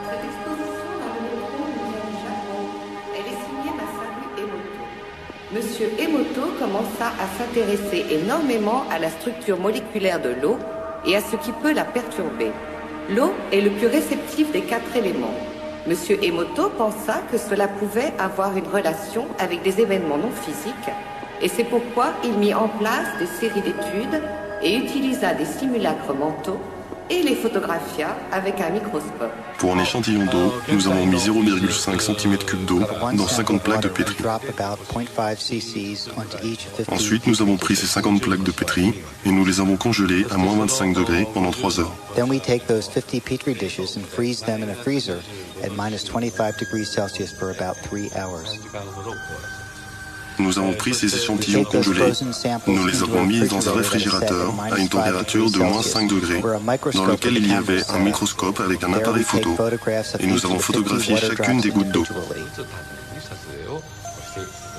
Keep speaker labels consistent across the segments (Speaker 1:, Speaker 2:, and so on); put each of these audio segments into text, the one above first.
Speaker 1: Cette exposition dans le métro nous vient du Japon. Elle est signée Masaru Emoto. Monsieur Emoto commença à s'intéresser énormément à la structure moléculaire de l'eau et à ce qui peut la perturber. L'eau est le plus réceptif des 4 éléments. Monsieur Emoto pensa que cela pouvait avoir une relation avec des événements non physiques et c'est pourquoi il mit en place des séries d'études et utilisa des simulacres mentaux et les photographia avec un microscope.
Speaker 2: Pour un échantillon d'eau, nous avons mis 0,5 cm3 d'eau dans 50 plaques de pétri. Ensuite, nous avons pris ces 50 plaques de pétri et nous les avons congelées à moins 25 degrés pendant 3 heures.
Speaker 3: Then we take those 50 petri dishes and freeze them in a freezer at minus 25 degrees Celsius for about 3 hours.
Speaker 2: Nous avons pris ces échantillons congelés, nous les avons mis dans un réfrigérateur à une température de moins 5 degrés, dans lequel il y avait un microscope avec un appareil photo, et nous avons photographié chacune des gouttes d'eau.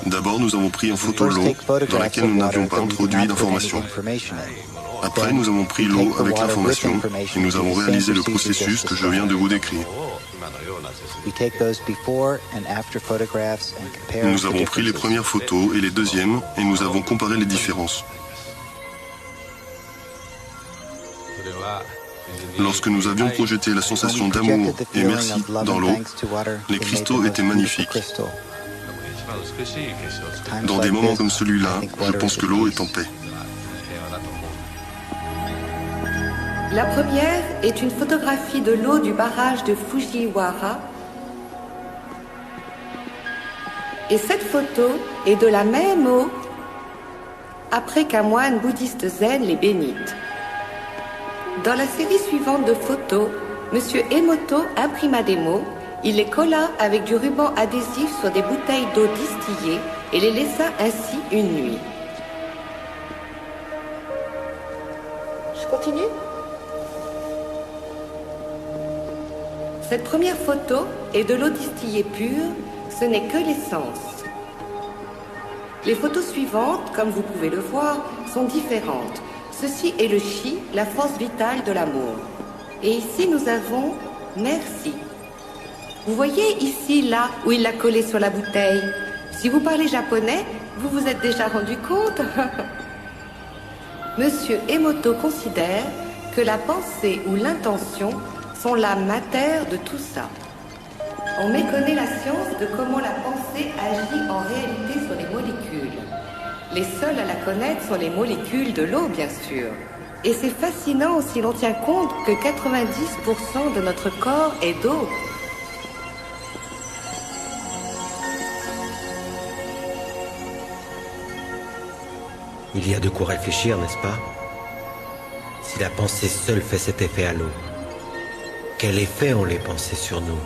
Speaker 2: D'abord, nous avons pris en photo l'eau, dans laquelle nous n'avions pas introduit d'informations. Après, nous avons pris l'eau avec l'information, et nous avons réalisé le processus que je viens de vous décrire. Nous avons pris les premières photos et les deuxièmes et nous avons comparé les différences. Lorsque nous avions projeté la sensation d'amour et merci dans l'eau, les cristaux étaient magnifiques. Dans des moments comme celui-là, je pense que l'eau est en paix.
Speaker 1: La première est une photographie de l'eau du barrage de Fujiwara. Et cette photo est de la même eau après qu'un moine bouddhiste zen les bénite. Dans la série suivante de photos, M. Emoto imprima des mots, il les colla avec du ruban adhésif sur des bouteilles d'eau distillée et les laissa ainsi une nuit. Je continue ? Cette première photo est de l'eau distillée pure, ce n'est que l'essence. Les photos suivantes, comme vous pouvez le voir, sont différentes. Ceci est le chi, la force vitale de l'amour. Et ici nous avons merci. Vous voyez ici, là, où il l'a collé sur la bouteille. Si vous parlez japonais, vous vous êtes déjà rendu compte. Monsieur Emoto considère que la pensée ou l'intention sont l'âme mater de tout ça. On méconnaît la science de comment la pensée agit en réalité sur les molécules. Les seuls à la connaître sont les molécules de l'eau, bien sûr. Et c'est fascinant si l'on tient compte que 90% de notre corps est d'eau.
Speaker 4: Il y a de quoi réfléchir, n'est-ce pas? Si la pensée seule fait cet effet à l'eau, quel effet ont les pensées sur nous?